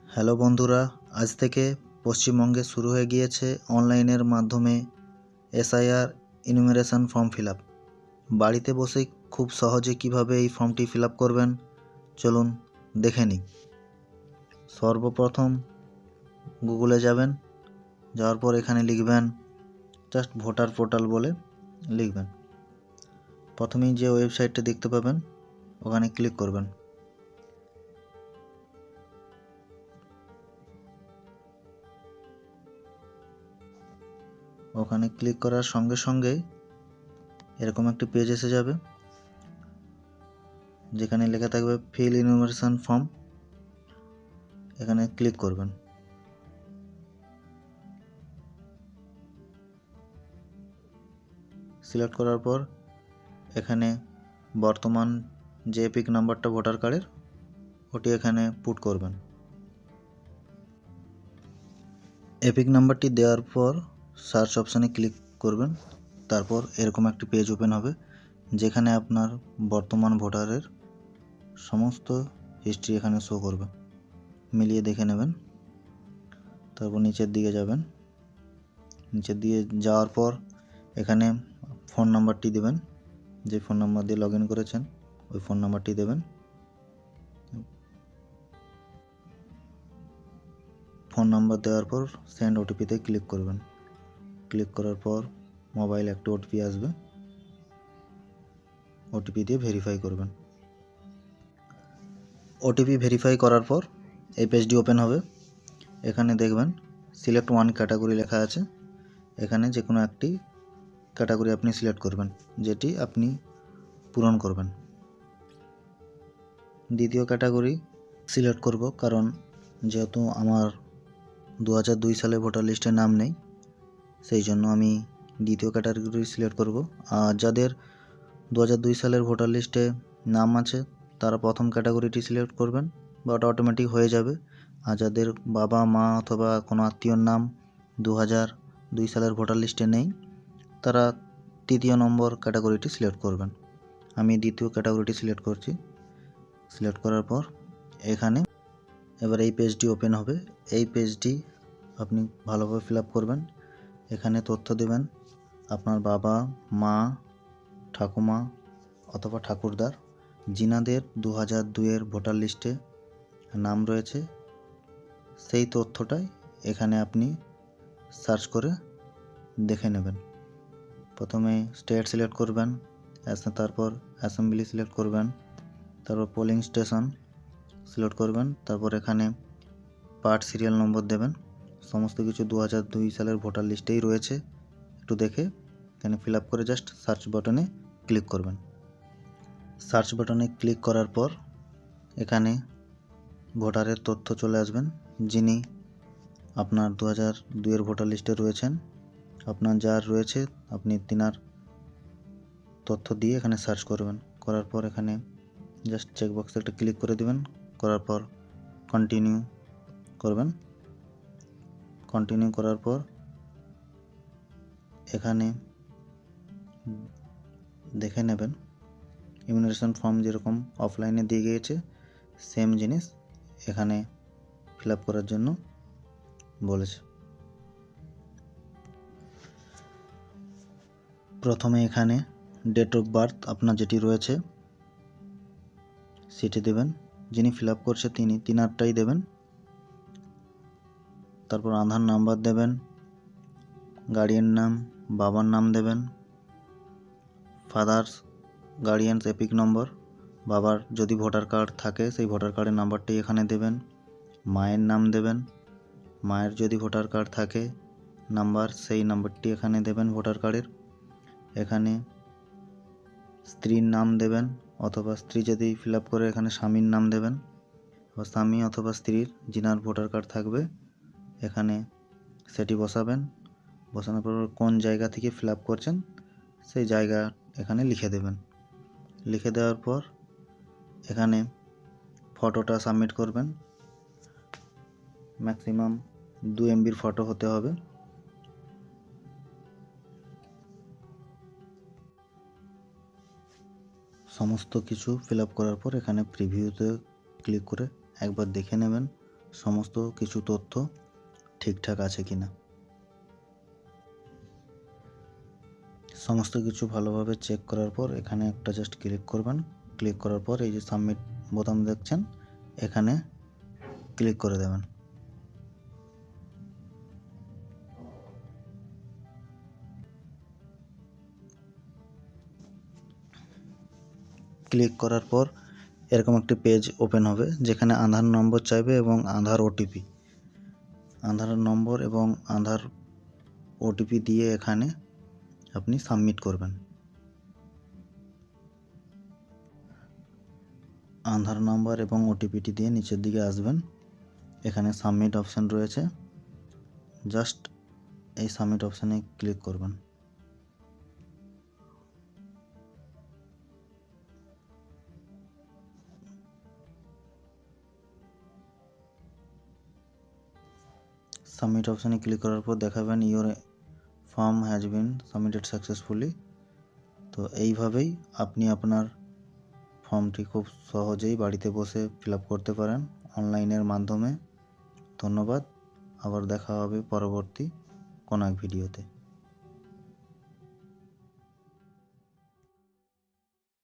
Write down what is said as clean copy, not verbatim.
Hello বন্ধুরা, আজ থেকে পশ্চিমবঙ্গে শুরু হয়ে গিয়েছে অনলাইনের মাধ্যমে SIR enumeration form fill up. বাড়িতে বসেই খুব সহজে কিভাবে এই ফর্মটি ফিল আপ করবেন চলুন দেখে নিই। সর্বপ্রথম গুগলে যাবেন, যাওয়ার পর এখানে লিখবেন জাস্ট ভোটার পোর্টাল বলে লিখবেন। প্রথমেই যে ওয়েবসাইটটা দেখতে পাবেন ওখানে ক্লিক করবেন। ওখানে ক্লিক করার সঙ্গে সঙ্গেই এরকম একটি পেজ এসে যাবে, যেখানে লেখা থাকবে ফিল ইনুমারেশন ফর্ম। এখানে ক্লিক করবেন। সিলেক্ট করার পর এখানে বর্তমান যে এপিক নাম্বারটা ভোটার কার্ডের ওটি এখানে পুট করবেন। এপিক নাম্বারটি দেওয়ার পর সার্চ অপশানে ক্লিক করবেন। তারপর এরকম একটি পেজ ওপেন হবে, যেখানে আপনার বর্তমান ভোটারের সমস্ত হিস্ট্রি এখানে শো করবে। মিলিয়ে দেখে নেবেন। তারপর নিচের দিকে যাবেন। নিচের দিকে যাওয়ার পর এখানে ফোন নাম্বারটি দেবেন, যে ফোন নাম্বার দিয়ে লগ ইন করেছেন ওই ফোন নাম্বারটি দেবেন। ফোন নাম্বার দেওয়ার পর সেন্ড ওটিপিতে ক্লিক করবেন। ক্লিক করার পর মোবাইল একটা ওটিপি আসবে, ওটিপি দিয়ে ভেরিফাই করবেন। ওটিপি ভেরিফাই করার পর এই পেজটি ওপেন হবে। এখানে দেখবেন সিলেক্ট ওয়ান ক্যাটাগরি লেখা আছে। এখানে যে কোনো একটি ক্যাটাগরি আপনি সিলেক্ট করবেন, যেটি আপনি পূরণ করবেন। দ্বিতীয় ক্যাটাগরি সিলেক্ট করব, কারণ যেহেতু আমার 2002 সালে ভোটার লিস্টে নাম নেই, সেই জন্য আমি দ্বিতীয় ক্যাটাগরি সিলেক্ট করব। আর যাদের 2002 সালের ভোটার লিস্টে নাম আছে তারা প্রথম ক্যাটাগরিটি সিলেক্ট করবেন, বা ওটা অটোমেটিক হয়ে যাবে। আর যাদের বাবা মা অথবা কোনো আত্মীয়র নাম 2002 সালের ভোটার লিস্টে নেই তারা তৃতীয় নম্বর ক্যাটাগরিটি সিলেক্ট করবেন। আমি দ্বিতীয় ক্যাটাগরিটি সিলেক্ট করছি। সিলেক্ট করার পর এখানে এবার এই পেজটি ওপেন হবে। এই পেজটি আপনি ভালোভাবে ফিল আপ করবেন। এখানে তথ্য দেবেন আপনার বাবা মা ঠাকুমা অথবা ঠাকুরদার যিনাদের 2002-এর ভোটার লিস্টে নাম রয়েছে, সেই তথ্যটাই এখানে আপনি সার্চ করে দেখে নেবেন। প্রথমে স্টেট সিলেক্ট করবেন, তারপর অ্যাসেম্বলি সিলেক্ট করবেন, তারপর পোলিং স্টেশন সিলেক্ট করবেন, তারপর এখানে পার্ট সিরিয়াল নম্বর দেবেন। সমস্ত কিছু 2002 সালের ভোটার লিস্টেই রয়েছে, একটু দেখে এখানে ফিল আপ করে জাস্ট সার্চ বাটনে ক্লিক করবেন। সার্চ বাটনে ক্লিক করার পর এখানে ভোটারের তথ্য চলে আসবেন, যিনি আপনার 2002-এর ভোটার লিস্টে রয়েছেন। আপনার যার রয়েছে আপনি তিনার তথ্য দিয়ে এখানে সার্চ করবেন। করার পর এখানে জাস্ট চেকবক্সে একটা ক্লিক করে দেবেন। করার পর কন্টিনিউ করবেন। কন্টিনিউ করার পর এখানে দেখে নেবেন ইমিউনাইজেশন ফর্ম যেরকম অফলাইনে দিয়ে গিয়েছে সেম জিনিস এখানে ফিল আপ করার জন্য বলেছে। প্রথমে এখানে ডেট অফ বার্থ আপনার যেটি রয়েছে সেটি দেবেন, যিনি ফিল আপ করছে তিনারটাই দেবেন। তারপর আধার নাম্বার দেবেন, গার্ডিয়ান নাম বাবার নাম দেবেন, ফাদার্স গার্ডিয়ানস এপিক নম্বর বাবার যদি ভোটার কার্ড থাকে সেই ভোটার কার্ডের নাম্বারটি এখানে দেবেন। মায়ের নাম দেবেন, মায়ের যদি ভোটার কার্ড থাকে নাম্বার সেই নাম্বারটি এখানে দেবেন ভোটার কার্ডের। এখানে স্ত্রীর নাম দেবেন, অথবা স্ত্রী যদি ফিল আপ করে এখানে স্বামীর নাম দেবেন, বা স্বামী অথবা স্ত্রীর যিনার ভোটার কার্ড থাকবে এখানে সেটি বসাবেন। বসানোর পর কোন জায়গা থেকে ফিল আপ করছেন সেই জায়গা এখানে লিখে দেবেন। লিখে দেওয়ার পর এখানে ফটোটা সাবমিট করবেন। ম্যাক্সিমাম 2 MBর ফটো হতে হবে। সমস্ত কিছু ফিল আপ করার পর এখানে প্রিভিউতে ক্লিক করে একবার দেখে নেবেন সমস্ত কিছু তথ্য ঠিকঠাক আছে কিনা। সমস্ত কিছু ভালোভাবে চেক করার পর এখানে একটা জাস্ট ক্লিক করবেন। ক্লিক করার পর এই যে সাবমিট বোতাম দেখছেন, এখানে ক্লিক করে দেবেন। ক্লিক করার পর এরকম একটি পেজ ওপেন হবে যেখানে আধার নম্বর চাইবে এবং আধার ওটিপি। আধার নম্বর এবং আধার ওটিপি দিয়ে এখানে আপনি সাবমিট করবেন। আধার নাম্বার এবং ওটিপিটি দিয়ে নিচের দিকে আসবেন, এখানে সাবমিট অপশান রয়েছে, জাস্ট এই সাবমিট অপশানে ক্লিক করবেন। সাবমিট অপশানে ক্লিক করার পর দেখাবেন your form has been submitted successfully. তো এইভাবেই আপনি আপনার ফর্মটি খুব সহজেই বাড়িতে বসে ফিল আপ করতে পারেন অনলাইনের মাধ্যমে। ধন্যবাদ, আবার দেখা হবে পরবর্তী কোনো এক ভিডিওতে।